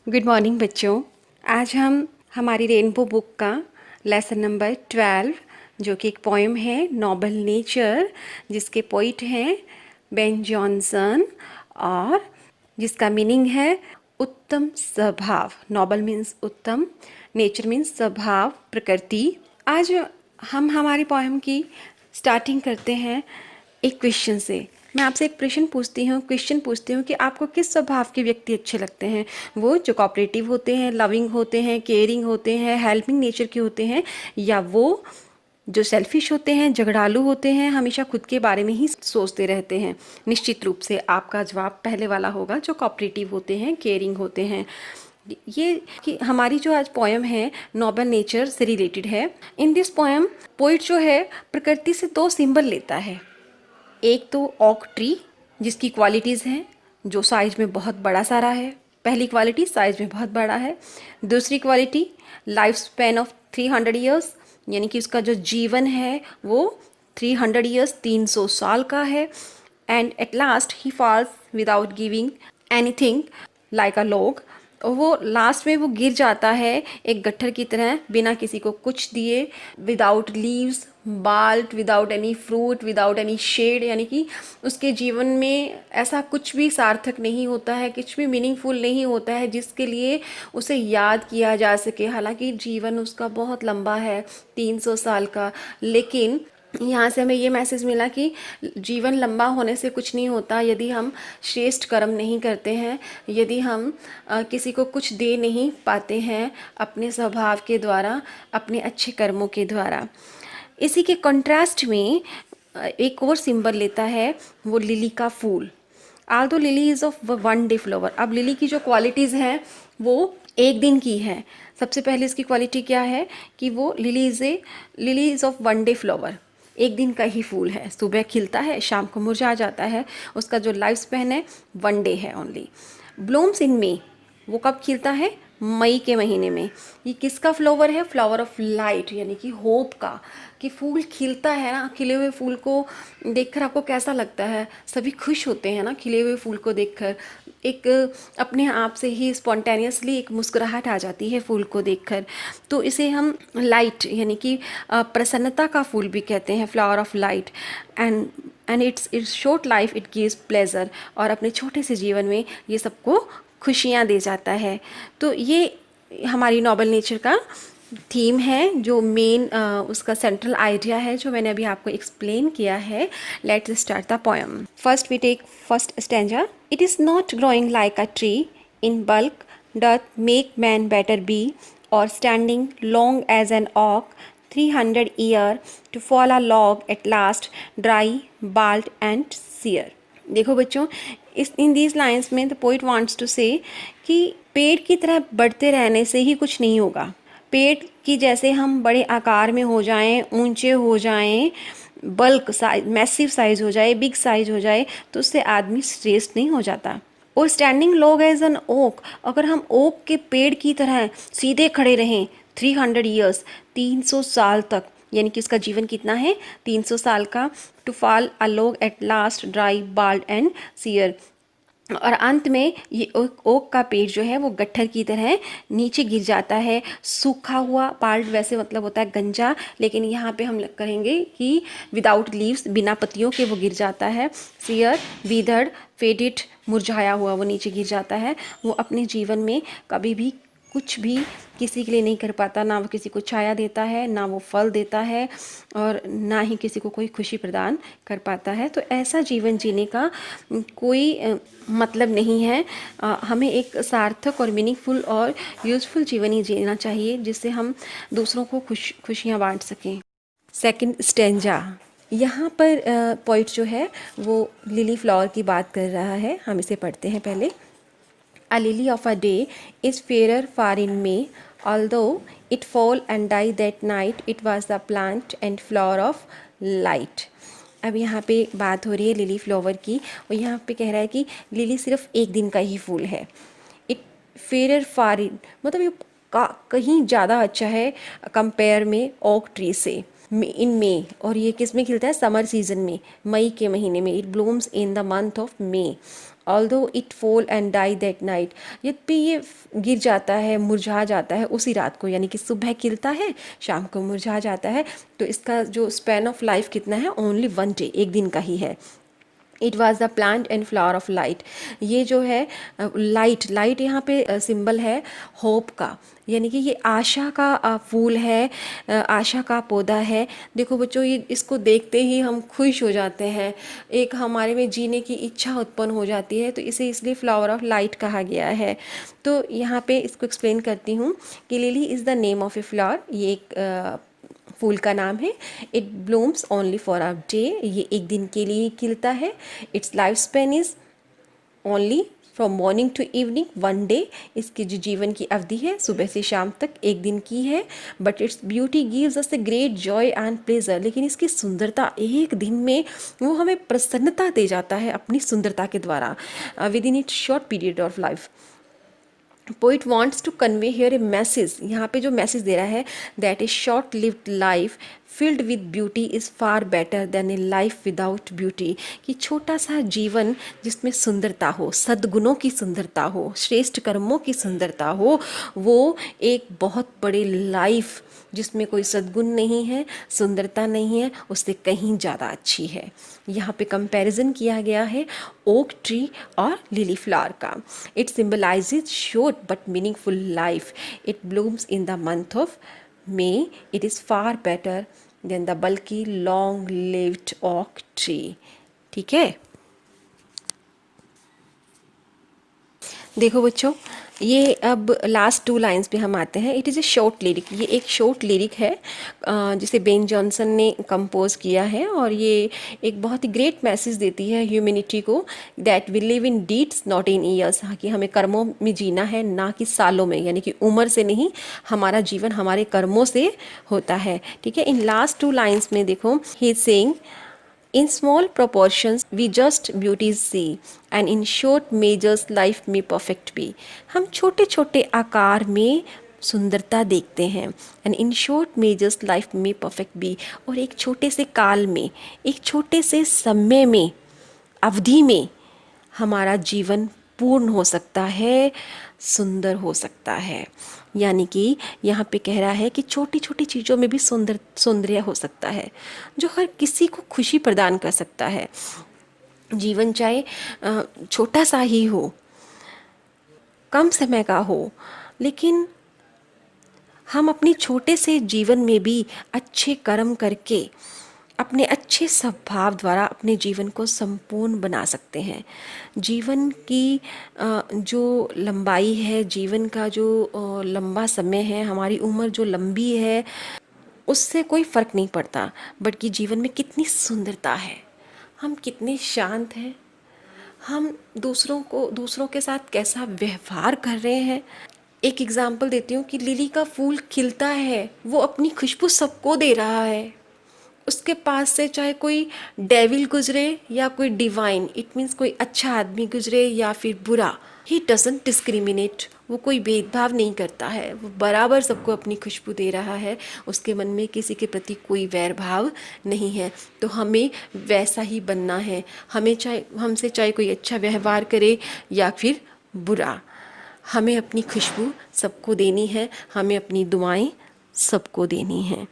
Good morning बच्चों। आज हम हमारी रेनबो बुक का लेसन नंबर 12 जो कि एक पोएम है नोबल नेचर, जिसके पोइट हैं बेन जॉनसन और जिसका मीनिंग है उत्तम स्वभाव। नोबल मीन्स उत्तम, नेचर मीन्स स्वभाव, प्रकृति। आज हम हमारी पोएम की स्टार्टिंग करते हैं एक क्वेश्चन से। मैं आपसे एक क्वेश्चन पूछती हूँ कि आपको किस स्वभाव के व्यक्ति अच्छे लगते हैं। वो जो कोऑपरेटिव होते हैं, लविंग होते हैं, केयरिंग होते हैं, हेल्पिंग नेचर के होते हैं, या वो जो सेल्फिश होते हैं, झगड़ालू होते हैं, हमेशा खुद के बारे में ही सोचते रहते हैं। निश्चित रूप से आपका जवाब पहले वाला होगा, जो कोऑपरेटिव होते हैं, केयरिंग होते हैं। ये कि हमारी जो आज पोएम है नोबल नेचर से रिलेटेड है। इन दिस पोएम पोइट जो है प्रकृति से दो सिंबल लेता है। एक तो ओक ट्री जिसकी क्वालिटीज़ हैं, जो साइज में बहुत बड़ा सारा है। पहली क्वालिटी साइज में बहुत बड़ा है। दूसरी quality life span of 300 years, यानी कि उसका जो जीवन है वो 300 ईयर्स 300 साल का है। And at last he falls without giving anything like a log. और वो लास्ट में वो गिर जाता है एक गट्ठर की तरह, बिना किसी को कुछ दिए, without leaves, bald, without any fruit, without any shade. यानी कि उसके जीवन में ऐसा कुछ भी सार्थक नहीं होता है, कुछ भी मीनिंगफुल नहीं होता है जिसके लिए उसे याद किया जा सके। हालांकि जीवन उसका बहुत लंबा है, 300 साल का, लेकिन यहाँ से हमें ये मैसेज मिला कि जीवन लंबा होने से कुछ नहीं होता यदि हम श्रेष्ठ कर्म नहीं करते हैं, यदि हम किसी को कुछ दे नहीं पाते हैं अपने स्वभाव के द्वारा, अपने अच्छे कर्मों के द्वारा। इसी के कंट्रास्ट में एक और सिंबल लेता है वो लिली का फूल। Although lily is of one day flower. अब लिली की जो क्वालिटीज़ हैं वो एक दिन की है। सबसे पहले इसकी क्वालिटी क्या है कि वो lily is of one day flower, एक दिन का ही फूल है। सुबह खिलता है, शाम को मुरझा जाता है। उसका जो लाइफ स्पैन है वन डे है ओनली। ब्लूम्स इन मे, वो कब खिलता है? मई के महीने में। ये किसका फ्लावर है? फ्लावर ऑफ लाइट, यानी कि होप का। कि फूल खिलता है ना, खिले हुए फूल को देखकर आपको कैसा लगता है? सभी खुश होते हैं ना खिले हुए फूल को देखकर। एक अपने आप से ही स्पॉन्टेनियसली एक मुस्कुराहट आ जाती है फूल को देखकर। तो इसे हम लाइट यानी कि प्रसन्नता का फूल भी कहते हैं, flower of light. And it's short life it gives pleasure. और अपने छोटे से जीवन में ये सबको खुशियाँ दे जाता है। तो ये हमारी नोबल नेचर का थीम है, जो मेन उसका सेंट्रल आइडिया है, जो मैंने अभी आपको एक्सप्लेन किया है। Let's start the poem. First we take first stanza. It is not growing like a tree in bulk doth make man better be, or standing long as an oak 300 year to fall a log at last dry bald and sear. देखो बच्चों, in these lines में the poet wants to say कि पेड़ की तरह बढ़ते रहने से ही कुछ नहीं होगा। पेड़ की जैसे हम बड़े आकार में हो जाएं, ऊंचे हो जाएं, बल्क साइज, मैसिव साइज हो जाए, बिग साइज हो जाए, तो उससे आदमी श्रेष्ठ नहीं हो जाता। और standing long as an oak, अगर हम ओक के पेड़ की तरह सीधे खड़े रहें 300 ईयर्स 300 साल तक, यानी कि उसका जीवन कितना है? 300 साल का। To fall a log at last dry bald and sear, और अंत में ये ओक का पेड़ जो है वो गट्ठर की तरह नीचे गिर जाता है। सूखा हुआ, पाल्ड वैसे मतलब होता है गंजा, लेकिन यहाँ पे हम कहेंगे कि विदाउट लीव्स, बिना पत्तियों के वो गिर जाता है। सियर विदर्ड फेडेड, मुरझाया हुआ वो नीचे गिर जाता है। वो अपने जीवन में कभी भी कुछ भी किसी के लिए नहीं कर पाता, ना वो किसी को छाया देता है, ना वो फल देता है, और ना ही किसी को कोई खुशी प्रदान कर पाता है। तो ऐसा जीवन जीने का कोई मतलब नहीं है। हमें एक सार्थक और मीनिंगफुल और यूज़फुल जीवन ही जीना चाहिए, जिससे हम दूसरों को खुशियाँ बांट सकें। सेकंड स्टेंजा, यहाँ पर पॉइंट जो है वो लिली फ्लावर की बात कर रहा है। हम इसे पढ़ते हैं पहले। A lily of a day is fairer far in May, although it fall and die that night, it was the plant and flower of light. अब यहाँ पे बात हो रही है लिली फ्लावर की, और यहाँ पे कह रहा है कि लिली सिर्फ एक दिन का ही फूल है। इट फेयर फार इन, मतलब ये कहीं ज़्यादा अच्छा है कंपेयर में ओक ट्री से। इन मे, और ये किस में खिलता है? समर सीजन में, मई के महीने में। It blooms in the month of May, although it fall and die that night, यद्यपि ये गिर जाता है, मुरझा जाता है उसी रात को, यानी कि सुबह खिलता है शाम को मुरझा जाता है, तो इसका जो स्पैन ऑफ लाइफ कितना है, ओनली 1 डे, एक दिन का ही है। It was the plant and flower of light, ये जो है लाइट, लाइट यहाँ पे सिंबल है होप का, यानी कि ये आशा का फूल है, आशा का पौधा है। देखो बच्चों, ये इसको देखते ही हम खुश हो जाते हैं, एक हमारे में जीने की इच्छा उत्पन्न हो जाती है, तो इसे इसलिए फ्लावर ऑफ लाइट कहा गया है। तो यहाँ पे इसको एक्सप्लेन करती हूँ कि lily is the name of a flower, ये एक फूल का नाम है। It blooms only for a day, ये एक दिन के लिए खिलता है। Its life span is only from morning to evening 1 day, इसकी जो जीवन की अवधि है सुबह से शाम तक एक दिन की है। But its beauty gives us a great Joy and pleasure, लेकिन इसकी सुंदरता एक दिन में वो हमें प्रसन्नता दे जाता है अपनी सुंदरता के द्वारा within its short period of life. Poet wants to convey here a message, यहाँ पे जो मैसेज दे रहा है, that a short lived life filled with beauty is far better than a life without beauty, कि छोटा सा जीवन जिसमें सुंदरता हो, सद्गुणों की सुंदरता हो, श्रेष्ठ कर्मों की सुंदरता हो, वो एक बहुत बड़े लाइफ जिसमें कोई सद्गुण नहीं है, सुंदरता नहीं है, उससे कहीं ज़्यादा अच्छी है। यहाँ पे कंपैरिजन किया गया है ओक ट्री और लिली फ्लावर का। It symbolizes short but meaningful life, it blooms in the month of May, it is far better than the bulky long lived oak tree. ठीक है, देखो बच्चों, ये अब लास्ट 2 लाइंस पे हम आते हैं। It is a short lyric, ये एक शॉर्ट लिरिक है जिसे बेन जॉनसन ने कंपोज किया है, और ये एक बहुत ही ग्रेट मैसेज देती है ह्यूमैनिटी को, that we live in deeds not in years, कि हमें कर्मों में जीना है ना कि सालों में, यानी कि उम्र से नहीं, हमारा जीवन हमारे कर्मों से होता है। ठीक है, इन लास्ट 2 लाइंस में देखो, he is saying in small proportions we just beauties see and in short measures life may perfect be, हम छोटे छोटे आकार में सुंदरता देखते हैं, and in short measures life में परफेक्ट बी, और एक छोटे से काल में, एक छोटे से समय में, अवधि में हमारा जीवन पूर्ण हो सकता है, सुंदर हो सकता है। यानी कि यहाँ पे कह रहा है कि छोटी छोटी चीज़ों में भी सौंदर्य हो सकता है, जो हर किसी को खुशी प्रदान कर सकता है। जीवन चाहे छोटा सा ही हो, कम समय का हो, लेकिन हम अपने छोटे से जीवन में भी अच्छे कर्म करके, अपने अच्छे स्वभाव द्वारा अपने जीवन को संपूर्ण बना सकते हैं। जीवन की जो लंबाई है, जीवन का जो लंबा समय है, हमारी उम्र जो लंबी है, उससे कोई फ़र्क नहीं पड़ता, बल्कि जीवन में कितनी सुंदरता है, हम कितने शांत हैं, हम दूसरों के साथ कैसा व्यवहार कर रहे हैं। एक एग्जाम्पल देती हूँ कि लिली का फूल खिलता है, वो अपनी खुशबू सबको दे रहा है, उसके पास से चाहे कोई डेविल गुजरे या कोई डिवाइन, इट मीन्स कोई अच्छा आदमी गुजरे या फिर बुरा, ही डजंट डिस्क्रिमिनेट, वो कोई भेदभाव नहीं करता है, वो बराबर सबको अपनी खुशबू दे रहा है, उसके मन में किसी के प्रति कोई वैर भाव नहीं है। तो हमें वैसा ही बनना है, हमें हमसे चाहे कोई अच्छा व्यवहार करे या फिर बुरा, हमें अपनी खुशबू सबको देनी है, हमें अपनी दुआएं सबको देनी हैं।